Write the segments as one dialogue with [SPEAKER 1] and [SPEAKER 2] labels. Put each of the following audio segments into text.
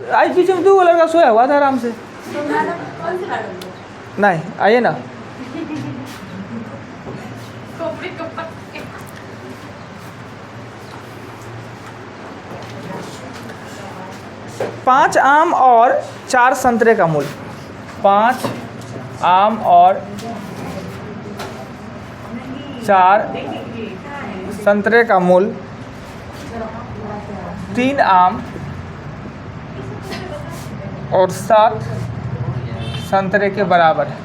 [SPEAKER 1] आज बीच में 2 लड़का सोया हुआ था आराम से। नहीं आइए ना, पाँच आम और 4 संतरे का मूल्य। 5 आम और 4 संतरे का मूल्य 3 आम और 7 संतरे के बराबर है।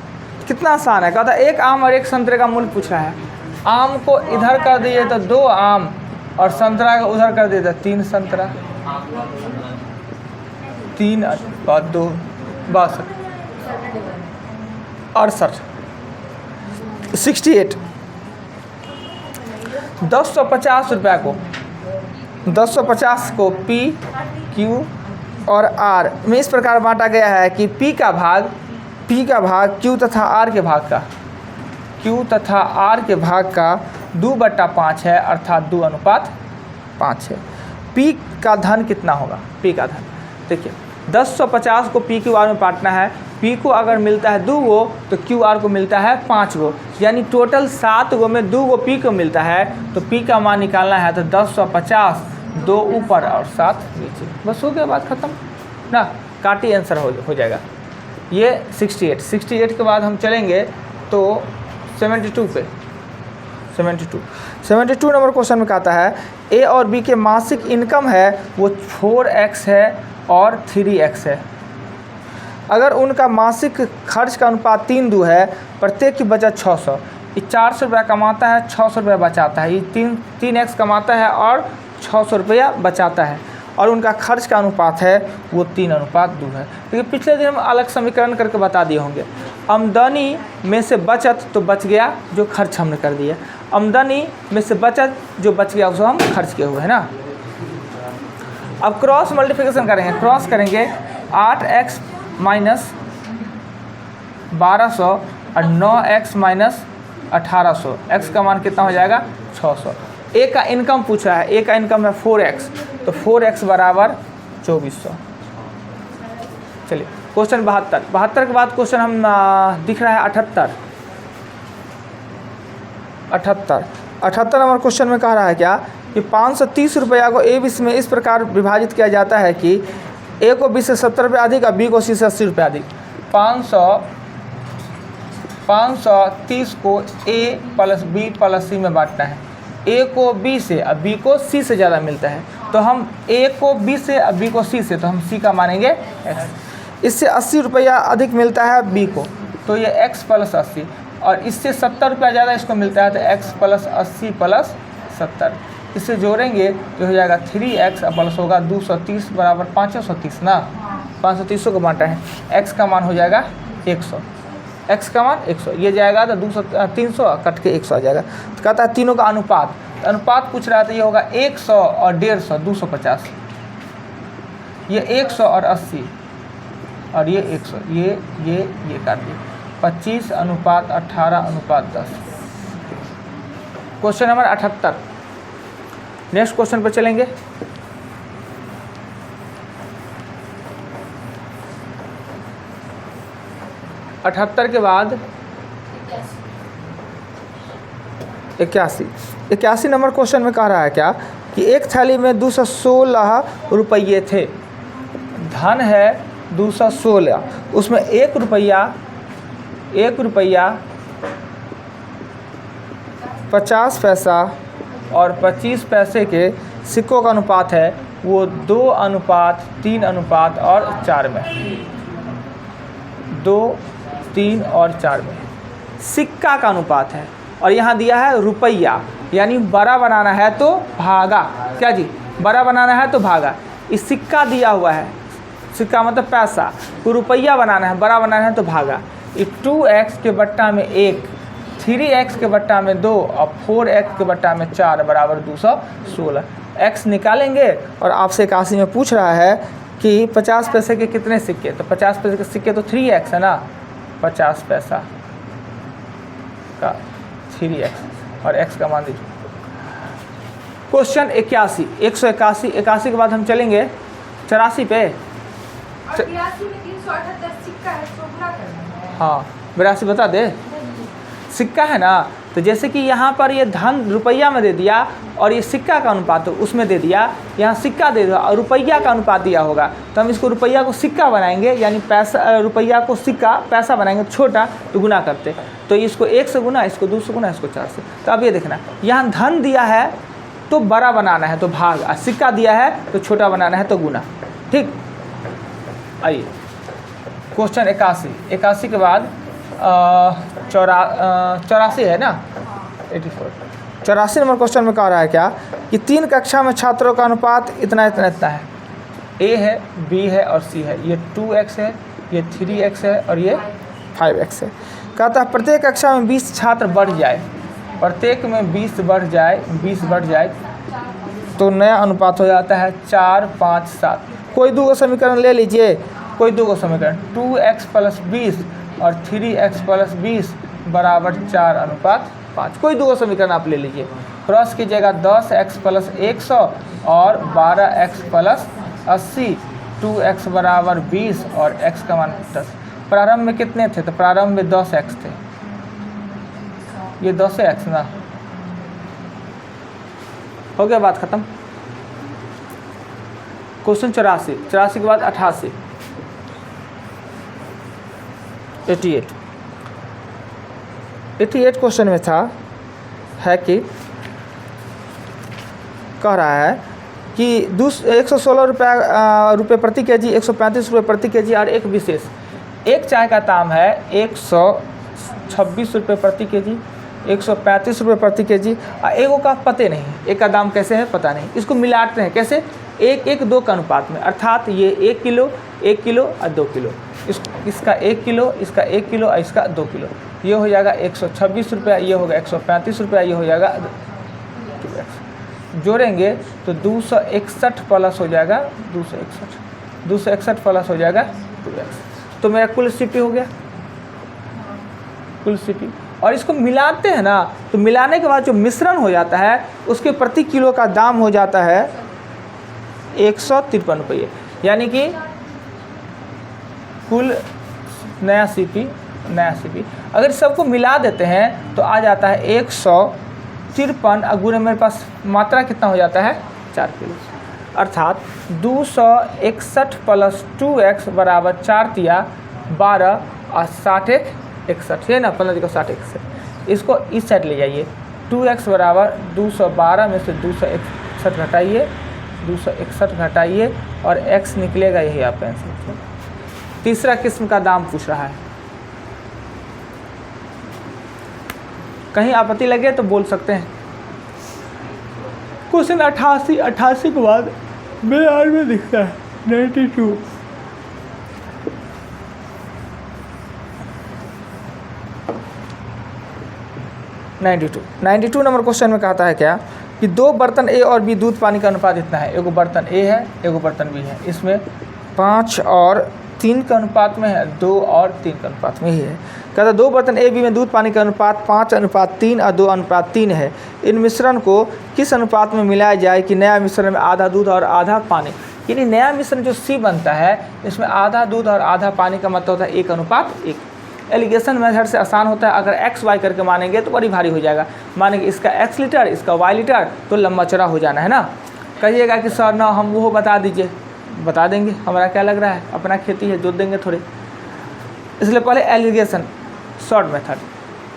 [SPEAKER 1] कितना आसान है, कहता है 1 आम और 1 संतरे का मूल्य पूछा है। आम को इधर कर दिए तो 2 आम और संतरा को उधर कर दिए तो 3 संतरा। 3 और 2 62 68 68। 1050 रुपया को 1050 को P, Q और R में इस प्रकार बांटा गया है कि P का भाग Q तथा R के भाग का Q तथा R के भाग का 2/5 है, अर्थात 2:5 है। P का धन कितना होगा? P का धन देखिए 1050 को P Q R में बांटना है। P को अगर मिलता है 2 गो तो Q R को मिलता है 5 गो, यानी टोटल 7 गो में 2 गो P को मिलता है। तो P का मान निकालना है तो 1050 2 ऊपर और 7 नीचे, बस हो गया, बात खत्म ना। काटी आंसर हो जाएगा। ये 68 के बाद हम चलेंगे तो 72 पे। 72 नंबर क्वेश्चन में कहता है A और B के मासिक इनकम है वो 4x है और 3x है। अगर उनका मासिक खर्च का अनुपात 3:2 है, प्रत्येक की बचत 600। ये 400 रुपया कमाता है, 600 रुपया बचाता है। ये 3x कमाता है और 600 रुपया बचाता है, और उनका खर्च का अनुपात है वो 3:2 है। क्योंकि पिछले दिन हम अलग समीकरण करके बता दिए होंगे। आमदनी में से बचत तो बच गया जो खर्च हमने कर दिया, आमदनी में से बचत जो बच गया उसको हम खर्च किए हुए है ना। अब क्रॉस मल्टीप्लिकेशन करेंगे, क्रॉस करेंगे 8x माइनस 1200 और 9x माइनस 1800। x का मान कितना हो जाएगा? 600। A का इनकम पूछा है, A का इनकम है 4x, तो 4x बराबर 2400। चलिए क्वेश्चन 72 के बाद क्वेश्चन हम दिख रहा है 78 नंबर क्वेश्चन में कह रहा है क्या कि 530 रुपया को A B में इस प्रकार विभाजित किया जाता है कि A को B से 70 रुपये अधिक और B को C से 80 रुपये अधिक। 530 को A plus B plus C में बांटना है। A को B से और B को C से ज़्यादा मिलता है, तो हम A को B से और B को C से, तो हम C का मानेंगे x। इससे 80 रुपया अधिक मिलता है B को, तो ये x प्लस 80, और इससे 70 रुपया ज़्यादा इसको मिलता है, तो x प्लस 80 प्लस 70। इससे जोड़ेंगे तो हो जाएगा 3x प्लस होगा 230 बराबर 530 ना। 530 को बांटा है, x का मान हो जाएगा 100, x का मान 100, ये जाएगा तो 300 कट के 100 आ जाएगा। तो कहता है तीनों का अनुपात, अनुपात पूछ रहा है तो ये होगा 100 और 150 250, ये 100 और 80 और ये 100, ये काट दिए 25:18:10। Question number 78। नेक्स्ट क्वेश्चन पर चलेंगे। अठहत्तर के बाद 81 नंबर क्वेश्चन में कह रहा है क्या कि एक थैली में 216 रुपये थे, धन है 216, उसमें 1 रुपया 50 पैसा और 25 पैसे के सिक्कों का अनुपात है वो 2:3:4 में, 2, 3 और 4 में सिक्का का अनुपात है। और यहाँ दिया है रुपया, यानी बड़ा बनाना है तो भागा, क्या जी, बड़ा बनाना है तो भागा। इस सिक्का दिया हुआ है, सिक्का मतलब पैसा, तो रुपया बनाना है, बड़ा बनाना है तो भागा। ये 2x के बट्टा में 1, 3x के बट्टा में 2 और 4x के बट्टा में 4 बराबर 216। x निकालेंगे और आपसे 81 में पूछ रहा है कि 50 पैसे के कितने सिक्के, तो 50 पैसे के सिक्के तो 3x है ना, 50 पैसा का 3x और x का मान दीजिए। क्वेश्चन 81 181 के बाद हम चलेंगे 84 पे।
[SPEAKER 2] 82 में 378 सिक्का है, इसको गुना करना है।
[SPEAKER 1] हाँ 82 बता दे, सिक्का है ना, तो जैसे कि यहाँ पर ये धन रुपया में दे दिया और ये सिक्का का अनुपात तो उसमें दे दिया, यहाँ सिक्का दे दिया और रुपया का अनुपात दिया होगा, तो हम इसको रुपया को सिक्का बनाएंगे, यानी पैसा रुपया को सिक्का पैसा बनाएंगे छोटा, तो गुना करते, तो इसको 1 से गुना, इसको 2 से गुना, इसको 4 से। तो अब ये देखना, यहाँ धन दिया है तो बड़ा बनाना है तो भाग, और सिक्का दिया है तो छोटा बनाना है तो गुना। ठीक, आइए क्वेश्चन 81 के बाद 84 है ना, 84 नंबर क्वेश्चन में कह रहा है क्या कि 3 कक्षा में छात्रों का अनुपात इतना इतना इतना है, ए है, बी है और सी है, ये 2x है, ये 3x है और ये 5x है। कहता है प्रत्येक कक्षा में 20 छात्र बढ़ जाए, प्रत्येक में 20 बढ़ जाए तो नया अनुपात हो जाता है 4, 5, 7। कोई दो समीकरण ले लीजिए, कोई दो समीकरण 2x + 20 और 3x + 20 बराबर 4:5। कोई दो समीकरण आप ले लीजिए, क्रॉस कीजिएगा 10x + 100 और 12x + 80, 2x बराबर 20 और x का मान 10। प्रारंभ में कितने थे, तो प्रारंभ में 10x थे, ये 10x ना, हो गया बात खत्म। क्वेश्चन 84 के बाद 88, 88 क्वेश्चन में था है कि कह रहा है कि 116 रुपये प्रति केजी, 135 रुपये प्रति केजी और एक विशेष, एक चाय का दाम है 126 रुपये प्रति केजी, 135 रुपये प्रति केजी और एगो का पते नहीं, एक का दाम कैसे है पता नहीं। इसको मिलाते हैं कैसे, 1:2 का अनुपात में, अर्थात ये 1 किलो और 2 किलो, इसका 1 किलो, इसका 1 किलो और इसका 2 किलो, ये हो जाएगा 126 रुपया, ये होगा 135 रुपया, ये हो जाएगा 2x। जोड़ेंगे तो 261 प्लस हो जाएगा 261 प्लस हो जाएगा 2x। तो मेरा कुल CP हो गया, कुल CP। और इसको मिलाते हैं ना, तो मिलाने के बाद जो मिश्रण हो जाता है उसके प्रति किलो का दाम हो जाता है 153 रुपये, यानी कि कुल नया CP अगर सबको मिला देते हैं तो आ जाता है 153। अगुने मेरे पास मात्रा कितना हो जाता है 4 किलो, अर्थात 261 + 2x बराबर 4 तिया 12 और 60 61 है ना, 15 को 60 61। इसको इस साइड ले जाइए, 2x बराबर 212 में से 261 घटाइए, 261 घटाइए और x निकलेगा, यही आप आंसर। तीसरा किस्म का दाम पूछ रहा है, कहीं आपत्ति लगे तो बोल सकते हैं। क्वेश्चन 88 के बाद मेरे में दिखता है 92। 92 नंबर क्वेश्चन में कहता है क्या कि 2 बर्तन A और B दूध पानी का अनुपात इतना है, एगो बर्तन A है, एगो बर्तन B है, इसमें 5 और 3 का अनुपात में है, 2 और 3 का अनुपात में ही है। कहता 2 बर्तन A B में दूध पानी का अनुपात 5:3 और 2:3 है। इन मिश्रण को किस अनुपात में मिलाया जाए कि नया मिश्रण में आधा दूध और आधा पानी, यानी नया मिश्रण जो C बनता है इसमें आधा दूध और आधा पानी का मतलब होता है 1:1। एलिगेशन मेथड से आसान होता है, अगर x y करके मानेंगे तो बड़ी भारी हो जाएगा। मानेंगे इसका x लीटर, इसका y लीटर, तो लंबा चौड़ा हो जाना है ना। कहिएगा कि सर ना हम वो बता दीजिए, बता देंगे, हमारा क्या लग रहा है, अपना खेती है, जोत देंगे थोड़े। इसलिए पहले alligation short method,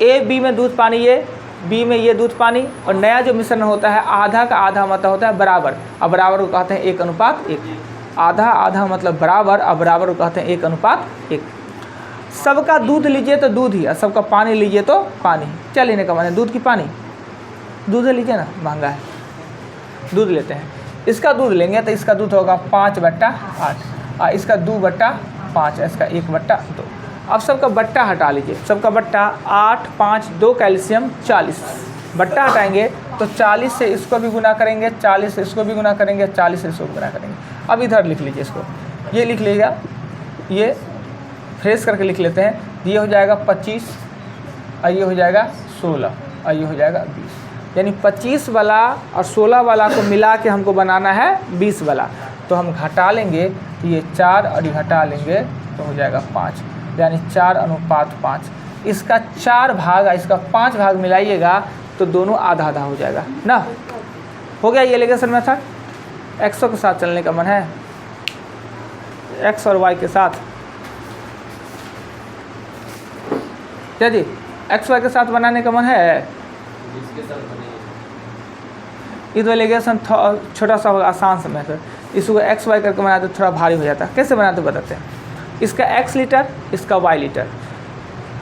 [SPEAKER 1] A B में दूध पानी, ये B में ये दूध पानी, और नया जो मिश्रण होता है आधा का आधा मतलब होता है बराबर, अब बराबर को कहते हैं 1:1। आधा आधा मतलब बराबर, अब बराबर को कहते हैं 1:1। सबका दूध लीजिए तो दूध ही, और सबका पानी लीजिए तो पानी। क्या लेने का माने, दूध की पानी, दूध लीजिए ना, महंगा है, दूध लेते हैं। इसका दूध लेंगे तो इसका दूध होगा 5/8 और इसका 2/5, इसका 1/2। अब सबका बट्टा हटा लीजिए, सबका बट्टा 8, 5, 2 कैल्शियम 40, बट्टा हटाएंगे तो 40 से इसको भी गुना करेंगे, 40 से इसको भी गुना करेंगे, 40 से इसको गुना करेंगे। अब इधर लिख लीजिए, इसको ये लिख लीजिएगा, ये फ्रेश करके लिख लेते हैं। ये हो जाएगा 25 और ये हो जाएगा 16 और ये हो जाएगा 20, यानी 25 वाला और 16 वाला को मिला के हमको बनाना है 20 वाला। तो हम घटा लेंगे ये 4 और ये घटा लेंगे तो हो जाएगा 5, यानी 4:5। इसका 4 भाग और इसका 5 भाग मिलाइएगा तो दोनों आधा आधा हो जाएगा ना। हो गया ये एलिगेशन मेथड। एक्सों के साथ चलने का मन है, एक्स और वाई के साथ। क्या जी, एक्स वाई के साथ बनाने का मन है? ये तो एलिगेशन छोटा सा होगा, आसान सा मेथड। इसको एक्स वाई करके बनाते थोड़ा भारी हो जाता है। कैसे बनाते बताते हैं। इसका एक्स लीटर, इसका वाई लीटर।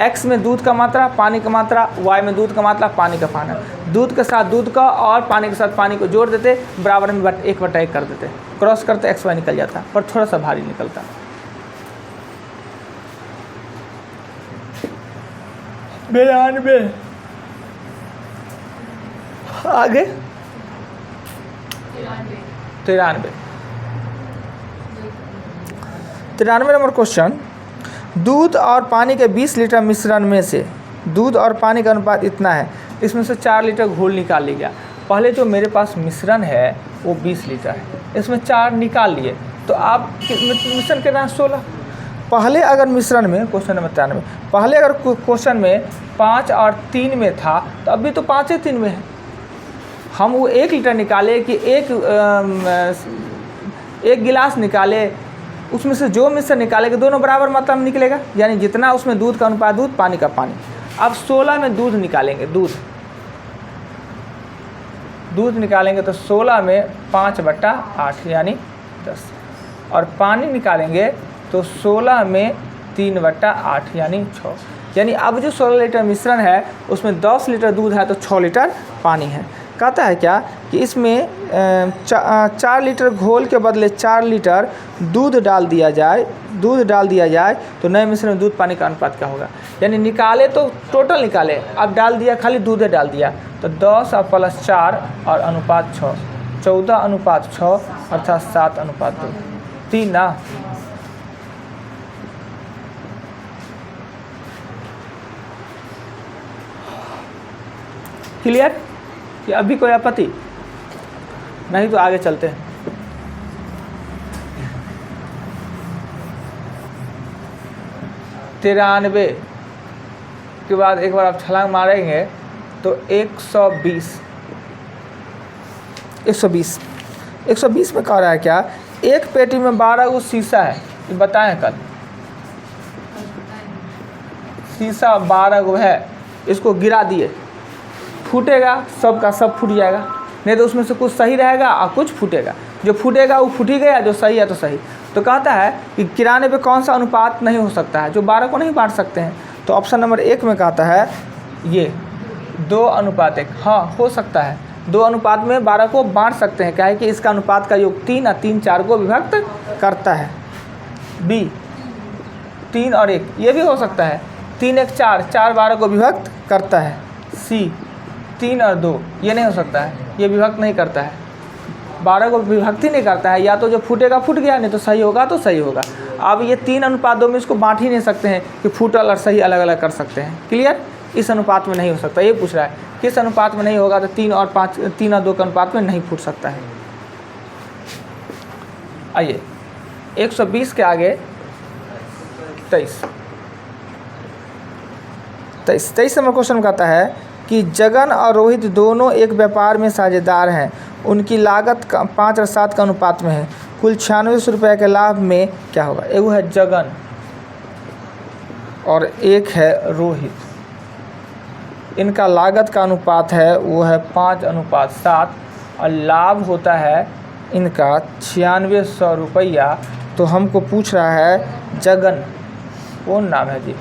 [SPEAKER 1] एक्स में दूध का मात्रा, पानी का मात्रा, वाई में दूध का मात्रा, पानी का पाना। दूध के साथ दूध का और पानी के साथ पानी को जोड़ देते, बराबर में 1/1 कर देते, क्रॉस करते एक्स वाई निकल जाता, पर थोड़ा सा भारी निकलता। 92 आगे 93 नंबर क्वेश्चन। दूध और पानी के 20 लीटर मिश्रण में से दूध और पानी का अनुपात इतना है, इसमें से 4 लीटर घोल निकाल लिया गया। पहले जो मेरे पास मिश्रण है वो 20 लीटर है, इसमें 4 निकाल लिए, तो आप मिश्रण के नाम 16। पहले अगर मिश्रण में, क्वेश्चन नंबर 93, पहले अगर क्वेश्चन में 5 और 3 में था तो अभी तो 5 ही 3 में है। हम वो 1 लीटर निकाले कि एक गिलास निकाले, उसमें से जो मिश्रण निकालेगा दोनों बराबर मात्रा में निकलेगा, यानी जितना उसमें दूध का अनुपात दूध, पानी का पानी। अब 16 में दूध निकालेंगे, दूध निकालेंगे तो 16 में 5/8 यानी 10, और पानी निकालेंगे तो 16 में 3/8 यानी 6। यानी अब जो 16 लीटर मिश्रण है उसमें 10 लीटर दूध है तो 6 लीटर पानी है। कहता है क्या कि इसमें 4 लीटर घोल के बदले 4 लीटर दूध डाल दिया जाए तो नए मिश्रण में दूध पानी का अनुपात क्या होगा। यानी निकाले तो टोटल निकाले, अब डाल दिया खाली दूध डाल दिया, तो 10 और प्लस 4 और अनुपात 6, 14:6 अर्थात 7:2। 3 ना। क्लियर कि अभी कोई आपत्ति नहीं तो आगे चलते हैं। तिरानवे के बाद एक बार आप छलांग मारेंगे तो 120 में कह रहा है क्या, एक पेटी में 12 गो शीशा है, ये बताएं कल। शीशा 12 गो है, इसको गिरा दिए, फूटेगा, सब का सब फूट जाएगा, नहीं तो उसमें से कुछ सही रहेगा और कुछ फूटेगा। जो फूटेगा वो फूट ही गया, जो सही है तो सही। तो कहता है कि किराने पे कौन सा अनुपात नहीं हो सकता है, जो 12 को नहीं बांट सकते हैं। तो ऑप्शन नंबर 1 में कहता है ये 2:1। हाँ, हो सकता है 2 में 12 को बांट सकते हैं, क्या है कि इसका अनुपात का योग 3 और 3 4 को विभक्त करता है। बी 3 और 1, ये भी हो सकता है। 3 1 4, 4 12 को विभक्त करता है। सी 3 और 2, ये नहीं हो सकता है, ये विभक्त नहीं करता है, 12 को विभक्ति नहीं करता है। या तो जो फूटेगा फूट गया, नहीं तो सही होगा तो सही होगा। अब ये 3:2 में इसको बांट ही नहीं सकते हैं कि फूटल और सही अलग अलग कर सकते हैं। क्लियर, इस अनुपात में नहीं हो सकता। ये पूछ रहा है किस अनुपात में नहीं होगा, तो 3 और 2 के अनुपात में नहीं फूट सकता है। आइए 120 के आगे 23 नंबर क्वेश्चन कहता है कि जगन और रोहित दोनों एक व्यापार में साझेदार हैं, उनकी लागत 5 और 7 का अनुपात में है, कुल 9600 रुपये के लाभ में क्या होगा। एक है जगन और एक है रोहित, इनका लागत का अनुपात है वो है 5:7 और लाभ होता है इनका 9600 रुपया। तो हमको पूछ रहा है जगन, कौन नाम है जी,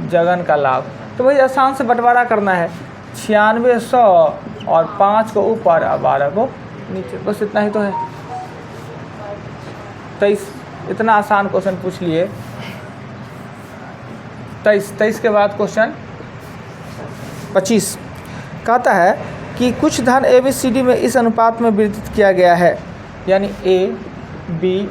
[SPEAKER 1] जगन का लाभ। तो भाई आसान से बंटवारा करना है, 9600 और 5 को ऊपर और 12 को नीचे, बस इतना ही तो है। 23, इतना आसान क्वेश्चन पूछ लिए। 23 के बाद क्वेश्चन 25 कहता है कि कुछ धन ABCD में इस अनुपात में वितरित किया गया है, यानी A, B,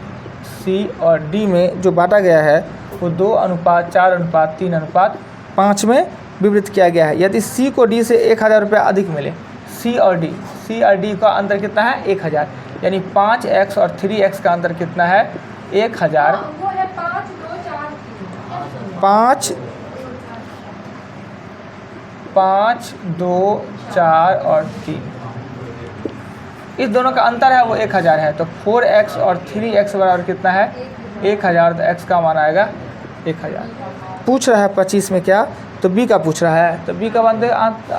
[SPEAKER 1] C और D में जो बांटा गया है वो 2:4:3:5 में वितरित किया गया है। यदि C को D से 1000 रुपये अधिक मिले, C और D का अंतर कितना है 1000, यानी 5x और 3x का अंतर कितना है 1000
[SPEAKER 2] वो है 5 2 4 3
[SPEAKER 1] 5 5 2 4 और 3, इस दोनों का अंतर है वो 1000 है। तो 4x और 3x बराबर कितना है 1000। तो x का मान आएगा 1000। पूछ रहा है 25 में क्या, तो b का पूछ रहा है, तो b का मान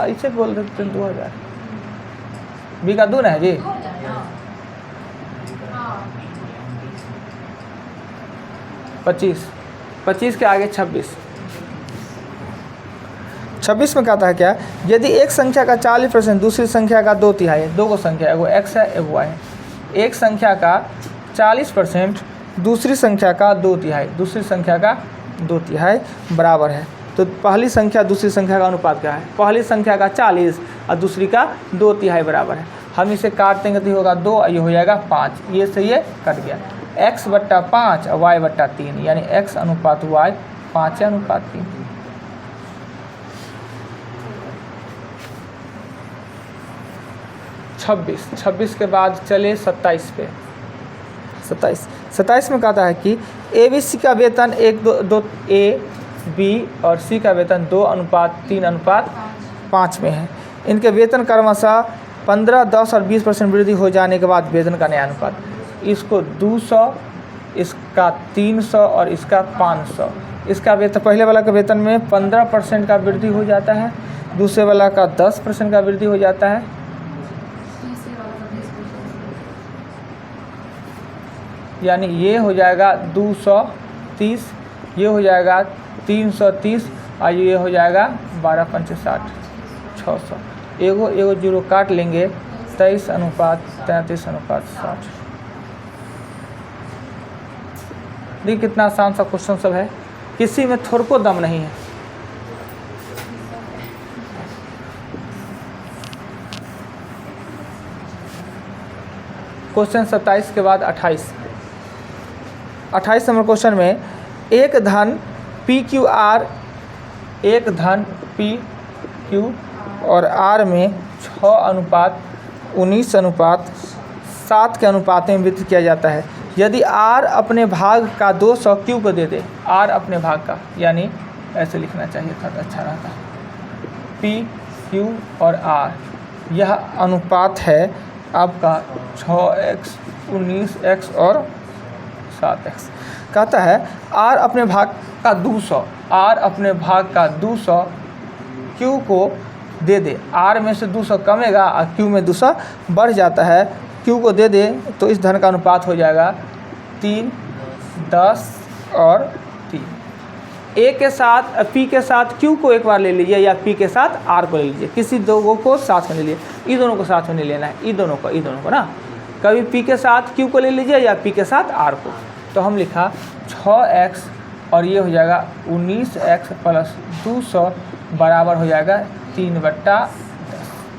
[SPEAKER 1] इसे बोल देते हैं 2000। b का 2 ना है जी।
[SPEAKER 2] हाँ
[SPEAKER 1] 25 के आगे 26 में कहता है क्या, यदि एक संख्या का 40% दूसरी संख्या का 2/3, दो को संख्या एगो x है एगो y है, एक संख्या का 40% दूसरी संख्या का 2/3, दूसरी संख्या का 2/3 बराबर है। तो पहली संख्या दूसरी संख्या का अनुपात क्या है, पहली संख्या का 40 और दूसरी का 2/3 बराबर है। हम इसे काट देंगे तो ये होगा 2, ये हो जाएगा 5, ये से ये कट गया। x/5 और y/3, यानी x अनुपात y 5:3। 26 के बाद चले 27 पे। 27 में कहता है कि ABC का वेतन 1:2 A B और C का वेतन 2:3:5 में है। इनके वेतन क्रमशः 15, 10 और 20% वृद्धि हो जाने के बाद वेतन का नया अनुपात, इसको 200, इसका 300 और इसका 500। इसका वेतन, पहले वाला का वेतन में 15% का वृद्धि हो जाता है, दूसरे वाला का 10% का वृद्धि हो जाता है, यानी ये हो जाएगा 230, ये हो जाएगा 330 और ये हो जाएगा 12×5 = 600। एगो जीरो काट लेंगे, 23:33:60। देखिए कितना आसान सा क्वेश्चन सब है, किसी में थोड़ा को दम नहीं है। क्वेश्चन 27 के बाद 28 नंबर क्वेश्चन में एक धन PQR, एक धन PQ और R में 6:19:7 के अनुपात में वितरित किया जाता है। यदि R अपने भाग का 200 Q को दे दे, R अपने भाग का, यानी ऐसे लिखना चाहिए था तो अच्छा रहता। PQ और R, यह अनुपात है आपका 6x, 19x और 7x। कहता है R अपने भाग का 200, R अपने भाग का 200 Q को दे दे। R में से 200 कमेगा और Q में 200 बढ़ जाता है, Q को दे दे तो इस धन का अनुपात हो जाएगा 3, 10 और 3। A के साथ P के साथ Q को एक बार ले लीजिए या P के साथ R को ले लीजिए, किसी दो को साथ में ले लीजिए, ये दोनों को साथ में नहीं लेना है, ये दोनों को ना, कभी P के साथ Q को ले लीजिए या P के साथ R को। तो हम लिखा 6x और ये हो जाएगा 19x + 200 बराबर हो जाएगा 3/10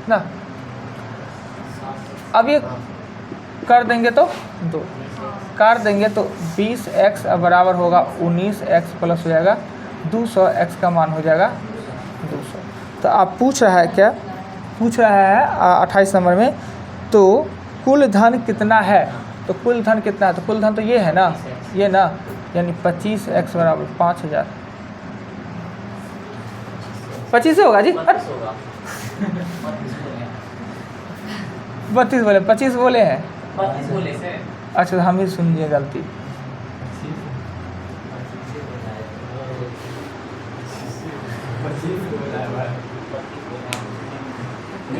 [SPEAKER 1] ना। अब ये कर देंगे तो 2 काट देंगे तो 20x बराबर होगा 19x प्लस हो जाएगा 200, x का मान हो जाएगा 200। तो आप पूछ रहा है क्या, पूछ रहा है 28 नंबर में, तो कुल धन कितना है, तो कुल धन कितना है, तो कुल धन तो ये है ना, ये ना, यानी 25x बराबर 5000। 25 होगा जी, 32 बोले, 25 बोले हैं,
[SPEAKER 3] 32 बोले से।
[SPEAKER 1] अच्छा हम ही सुनिए गलती।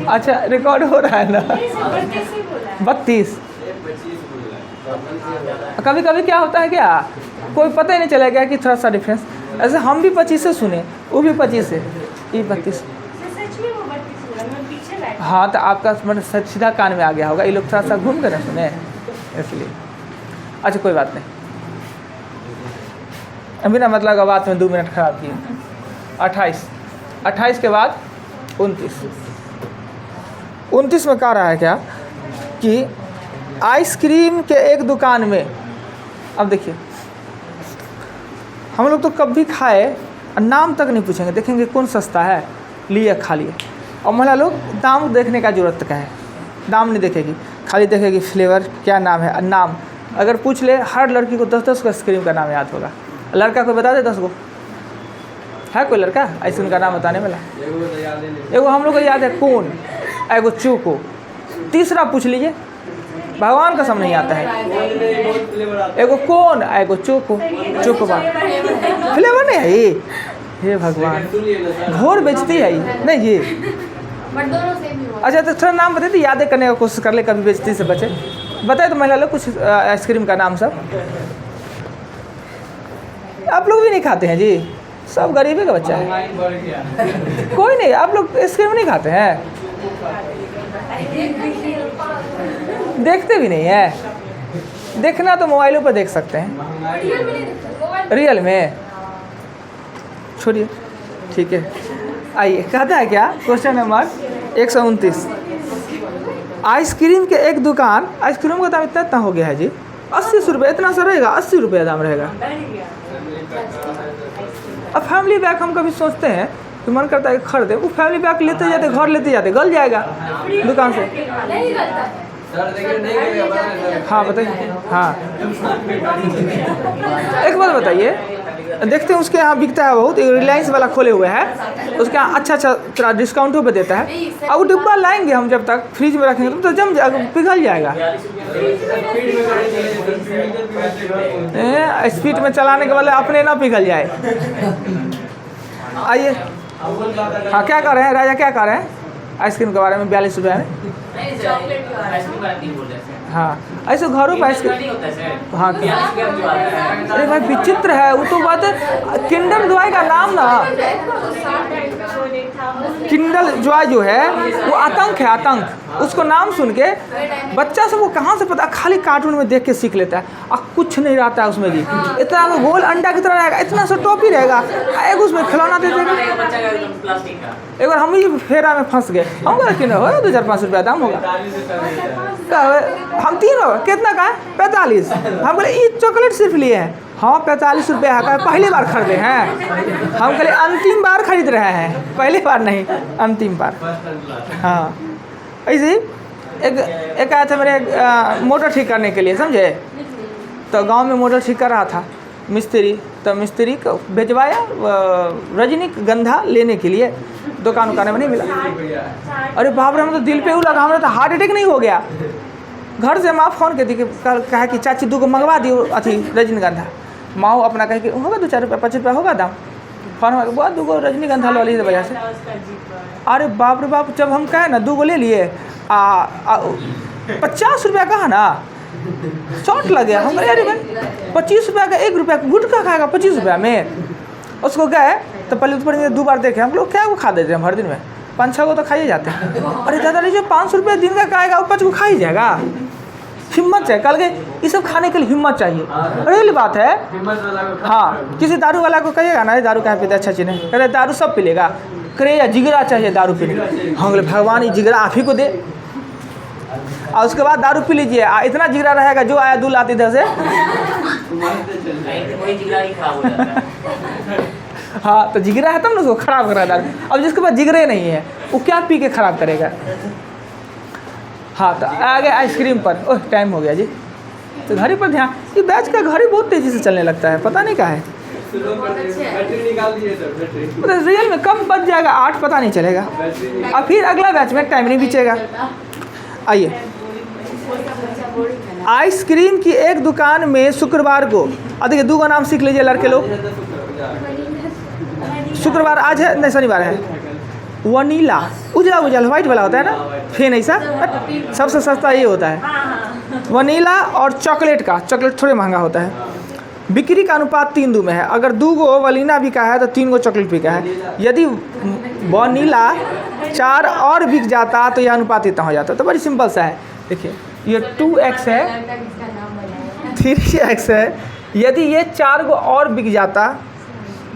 [SPEAKER 1] अच्छा रिकॉर्ड हो रहा है ना, 32। कभी कभी क्या होता है क्या, कोई पता ही नहीं चलेगा कि थोड़ा सा डिफरेंस, ऐसे हम भी 25 से सुने, वो भी 25 से, ये 32। हाँ तो आपका मतलब सीधा कान में आ गया होगा, ये लोग थोड़ा सा घूम कर ना सुने इसलिए। अच्छा कोई बात नहीं, अभी ना मतलब बात में 2 मिनट खराब किए। 28 के बाद 29 में कह रहा है क्या कि आइसक्रीम के एक दुकान में, अब देखिए हम लोग तो कभी खाए नाम तक नहीं पूछेंगे, देखेंगे कौन सस्ता है लिए खा लिए, और महिला लोग दाम देखने का जरूरत का है, दाम नहीं देखेगी, खाली देखेगी फ्लेवर क्या नाम है, नाम अगर पूछ ले, हर लड़की को 10-10 को आइसक्रीम का नाम याद होगा। लड़का कोई बता दे 10 को, है कोई लड़का आइसक्रीम का नाम बताने वाला? एगो हम लोग को याद है कोन, एगो चोको। तीसरा पूछ लीजिए, भगवान का सब नहीं आता है। एगो कोन, एगो चोको, चोकोबार। फ्लेवर नहीं है ये? हे भगवान, घोर बेचती है ये नहीं ये। अच्छा तो थोड़ा नाम बता दी, याद करने का कोशिश कर ले, कभी बेचती से बचे। बताए तो महिला लोग कुछ आइसक्रीम का नाम सब। आप लोग भी नहीं खाते हैं जी, सब गरीबी का बच्चा है। कोई नहीं, आप लोग आइसक्रीम नहीं खाते हैं, देखते भी नहीं है। देखना तो मोबाइलों पर देख सकते हैं, रियल में छोड़िए। ठीक है, आइए, कहता है क्या क्वेश्चन नंबर 129। आइसक्रीम के एक दुकान, आइसक्रीम का दाम इतना हो गया है जी, 80 रुपये, इतना सा रहेगा, 80 रुपये दाम रहेगा। अब फैमिली बैग हम कभी सोचते हैं कि मन करता है खरीदे, वो फैमिली बैग लेते जाते, घर लेते जाते गल जाएगा दुकान से। हाँ बताइए। हाँ एक बात बताइए, देखते हैं उसके यहाँ बिकता है बहुत, रिलायंस वाला खोले हुए है, उसके यहाँ अच्छा डिस्काउंटों पे देता है। अब वो डिब्बा लाएंगे हम, जब तक फ्रिज में रखेंगे तो जम जाएगा, पिघल जाएगा। स्पीड में चलाने के वाले अपने ना पिघल जाए। आइए, हाँ क्या कर रहे हैं राजा, क्या कर रहे हैं आइसक्रीम के बारे में? 42 रुपये में। हाँ ऐसे घरों पर आइसक्रीम, हाँ अरे भाई विचित्र है वो तो बात है। किंडर जॉय का नाम ना, किंडर जॉय जो है वो आतंक है, आतंक। उसको नाम सुन के बच्चा सब वो कहाँ से पता, खाली कार्टून में देख के सीख लेता है, और कुछ नहीं रहता है उसमें जी। इतना गोल अंडा की तरह रहेगा, इतना सा टॉपी रहेगा, एक उसमें खिलौना दे देगा। एक बार हम ही फेरा में फंस गए, हम बोले कि हो 2-4-5 रुपया दाम होगा, हम 3 हो, कितना का है? 45। हम बोले ये चॉकलेट सिर्फ लिए हैं, हाँ 45 रुपया का, पहली बार खरीदे हैं। हम कहले अंतिम बार खरीद रहे हैं, पहली बार नहीं, अंतिम बार। हाँ ऐसे ही एक आया था मेरे मोटर ठीक करने के लिए, समझे? तो गांव में मोटर ठीक कर रहा था मिस्त्री, तो मिस्त्री को भिजवाया रजनीगंधा लेने के लिए, दुकान उकान में नहीं मिला। अरे बाप रे, हम तो दिल पे लगा, हमारा तो हार्ट अटैक नहीं हो गया। घर से माँ फ़ोन के कहा कि चाची 2 को मंगवा दियो अथी रजनीगंधा। माँ अपना कहे कि होगा 2-4 रुपया 25 रुपया होगा दाम। फ़ोन हुआ बहुत 2 को रजनीगंधा लो ली वजह से। अरे बाप रे बाप, जब हम कहे ना 2 को ले लिए 50 रुपया कहा ना, चोट लग गया। हम अरे भाई 25 रुपया का 1 रुपया गुटखा खाएगा 25 रुपया में। उसको गए तो पहले ऊपर 2 बार देखे, हम लोग क्या वो खा देते हैं हर दिन में, 5-6 को तो खाइए जाते हैं। अरे दादा लीजिए 500 रुपये दिन का खाएगा, वो 5 को खा ही जाएगा। हिम्मत चाहिए, कल के ये सब खाने के लिए हिम्मत चाहिए, रियल बात है। हाँ किसी दारू वाला को कहिएगा ना दारू कहाँ पीता, अच्छा चीज़ नहीं, अरे दारू सब पी लेगा, करे या जिगरा चाहिए दारू पीने। हम बोले भगवान ये जिगरा आप ही को दे, और उसके बाद दारू पी लीजिए, इतना जिगरा रहेगा जो आया दूल्हा आती इधर से। हाँ तो जिगरा है तब ना उसको खराब कर रहा है दारू। अब जिसके पास जिगरे नहीं है वो क्या पी के खराब करेगा। हाँ तो आ गए आइसक्रीम पर। ओह टाइम हो गया जी, तो घड़ी पर ध्यान। ये बैच का घड़ी बहुत तेज़ी से चलने लगता है, पता नहीं क्या है। मतलब रियल में कम बच जाएगा 8, पता नहीं चलेगा। और फिर अगला बैच में टाइम नहीं बीचेगा। आइए, आइसक्रीम की एक दुकान में शुक्रवार को, देखिए 2 का नाम सीख लीजिए लड़के लोग। शुक्रवार आज है नहीं, शनिवार है। वनीला उजला उजला व्हाइट वाला होता है ना, फेन ऐसा, सबसे सस्ता ये होता है वनीला। और चॉकलेट का, चॉकलेट थोड़े महंगा होता है। बिक्री का अनुपात 3-2 में है। अगर 2 गो वनीला बिका है तो 3 गो चॉकलेट बिका है। यदि वनीला 4 और बिक जाता तो यह अनुपात इतना हो जाता। तो बड़ी सिंपल सा है, देखिए ये 2x है, 3x है। यदि ये 4 गो और बिक जाता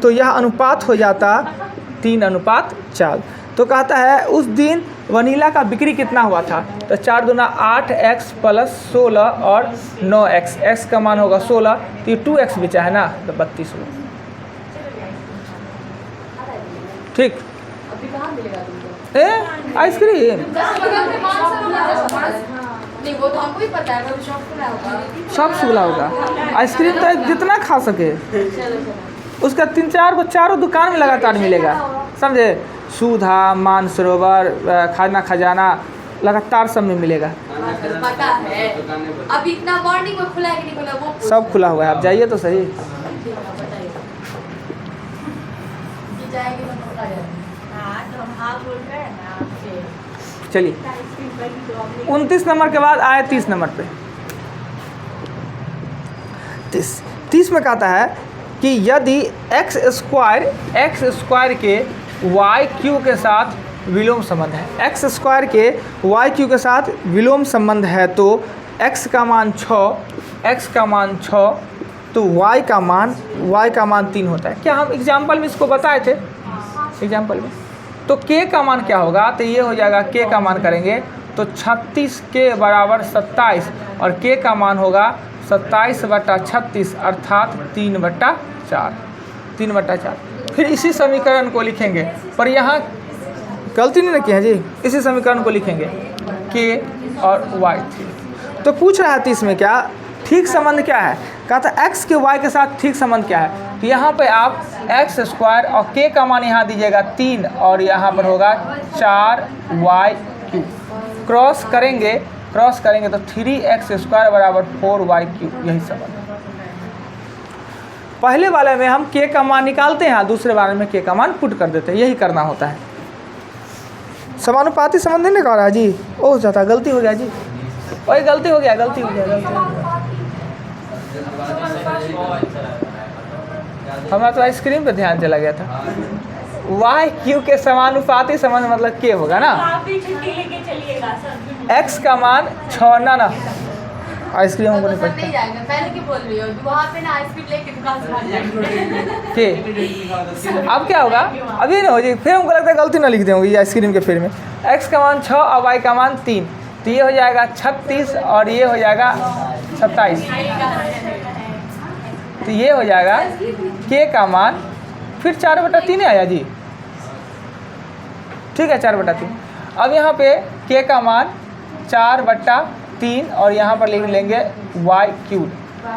[SPEAKER 1] तो यह अनुपात हो जाता 3:4। तो कहता है उस दिन वनीला का बिक्री कितना हुआ था, तो 4 दूना 8x + 16 और 9x, x का मान होगा 16, तो ये 2x बेचा है ना, तो 32 हुआ। ठीक आइसक्रीम
[SPEAKER 2] नहीं वो तो हमको भी पता है, वो शॉप खुला होगा।
[SPEAKER 1] सब खुला होगा। आइसक्रीम तो जितना खा सके उसका 3-4 को चारों दुकान में लगातार मिलेगा, समझे। सुधा, मानसरोवर, खाना खजाना लगातार सब में मिलेगा।
[SPEAKER 2] पता है अब इतना मॉर्निंग में खुला है कि नहीं खुला वो
[SPEAKER 1] सब खुला हुआ है, आप जाइए तो सही।
[SPEAKER 2] जाएगी तो पता जाएगा। हाँ तो हम हाँ बोल रहे हैं ना आपसे।
[SPEAKER 1] चलिए 29 नंबर के बाद आए 30 नंबर पे। 30 में कहता है कि यदि एक्स स्क्वायर के वाई क्यू के साथ विलोम संबंध है, एक्स स्क्वायर के वाई क्यू के साथ विलोम संबंध है तो x का मान 6 तो y का मान 3 होता है। क्या हम एग्जाम्पल में इसको बताए थे? एग्जाम्पल में तो k का मान क्या होगा, तो ये हो जाएगा k का मान करेंगे तो 36 के बराबर 27 और k का मान होगा 27/36 अर्थात 3/4। फिर इसी समीकरण को लिखेंगे, पर यहाँ गलती नहीं ना किया जी, इसी समीकरण को लिखेंगे k और y। तो पूछ रहा है 30 में क्या ठीक संबंध क्या है, कहता है x के y के साथ ठीक संबंध क्या है। तो यहाँ पे आप x स्क्वायर और k का मान यहाँ दीजिएगा 3 और यहाँ पर होगा 4y3। क्रॉस करेंगे तो 3x स्क्वायर बराबर 4y3, यही संबंध। पहले वाले में हम k का मान निकालते हैं, दूसरे वाले में k का मान पुट कर देते हैं, यही करना होता है। समानुपाती संबंध नहीं निकाल रहा है जी, ओह जाता गलती हो गया जी, वही गलती हो गया। हमारा तो आइसक्रीम पे ध्यान चला गया था। वाई क्यू के समानुपाती संबंध मतलब के होगा ना, x का मान 6 ना आइसक्रीम हमको नहीं पता
[SPEAKER 2] पहले की बोल रही हो वहाँ पे ना आइसक्रीम लेके दुकान से बाहर जाएंगे
[SPEAKER 1] के। अब क्या होगा, अभी ना हो जी, फिर हमको लगता है गलती ना लिख देंगे ये आइसक्रीम के फिर में। x का मान 6 और y का मान 3, तो ये हो जाएगा 36 और ये हो जाएगा 27, तो ये हो जाएगा k का मान फिर 4/3 आया जी, ठीक है 4/3। अब यहाँ पे k का मान 4/3 और यहाँ पर लिख लेंगे y3,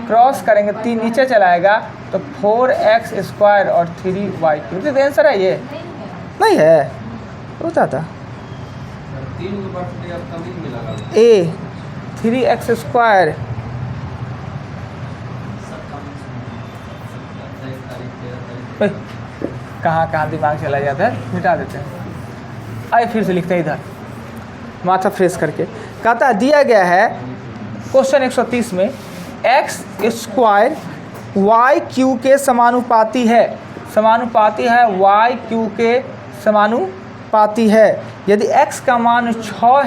[SPEAKER 1] क्रॉस करेंगे 3 नीचे चलाएगा तो 4x स्क्वायर और 3y3। तो आंसर है ये नहीं है, होता था a 3x स्क्वायर कहाँ दिमाग चला जाता है, मिटा देते हैं। आइए फिर से लिखते हैं इधर, माथा फ्रेश करके। कहता है दिया गया है क्वेश्चन 130 में एक्स स्क्वायर वाई क्यू के समानुपाती है वाई क्यू के समानुपाती है। यदि x का मान 6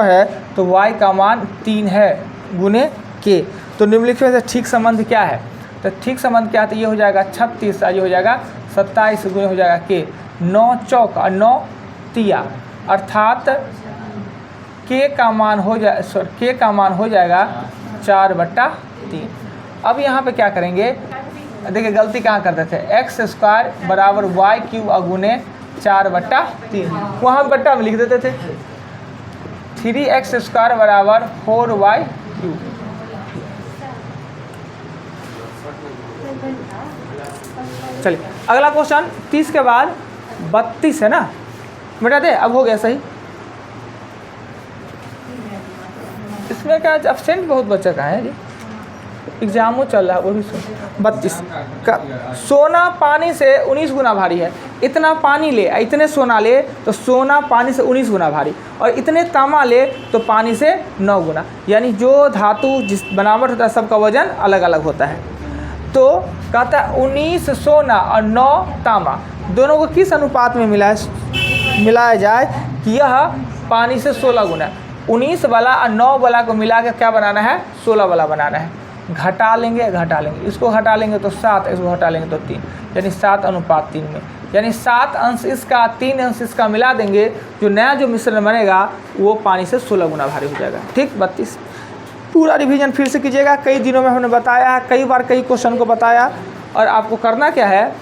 [SPEAKER 1] है तो y का मान 3 है गुने k। तो निम्नलिखित में से ठीक संबंध क्या है, तो ठीक संबंध क्या है, तो ये हो जाएगा 36 और ये हो जाएगा 27 गुने हो जाएगा k, 9 चौक और 9 तिया अर्थात k का मान हो जाएगा 4/3। अब यहाँ पे क्या करेंगे, देखिए गलती कहाँ करते थे, एक्स स्क्वायर बराबर वाई क्यूब गुने 4/3, वहाँ बट्टा में लिख देते थे 3x स्क्वायर बराबर 4y3। चलिए अगला क्वेश्चन 30 के बाद 32 है ना, मिटा दे, अब हो गया सही। इसमें क्या एब्सेंट बहुत बच्चा का है जी, एग्जामो चल रहा है वो भी। 32 का सोना पानी से 19 गुना भारी है, इतना पानी ले इतने सोना ले तो सोना पानी से 19 गुना भारी, और इतने तांबा ले तो पानी से 9 गुना, यानी जो धातु जिस बनावट होता है सबका वजन अलग अलग होता है। तो कहता है 19 सोना और 9 तांबा दोनों को किस अनुपात में मिलाया जाए कि यह पानी से 16 गुना। 19 वाला और 9 वाला को मिला के क्या बनाना है, 16 वाला बनाना है। घटा लेंगे इसको घटा लेंगे तो 7, इसको घटा लेंगे तो 3, यानी 7:3 में, यानी 7 अंश इसका 3 अंश इसका मिला देंगे, जो नया जो मिश्रण बनेगा वो पानी से 16 गुना भारी हो जाएगा। ठीक 32 पूरा रिवीजन फिर से कीजिएगा, कई दिनों में हमने बताया है, कई बार कई क्वेश्चन को बताया। और आपको करना क्या है,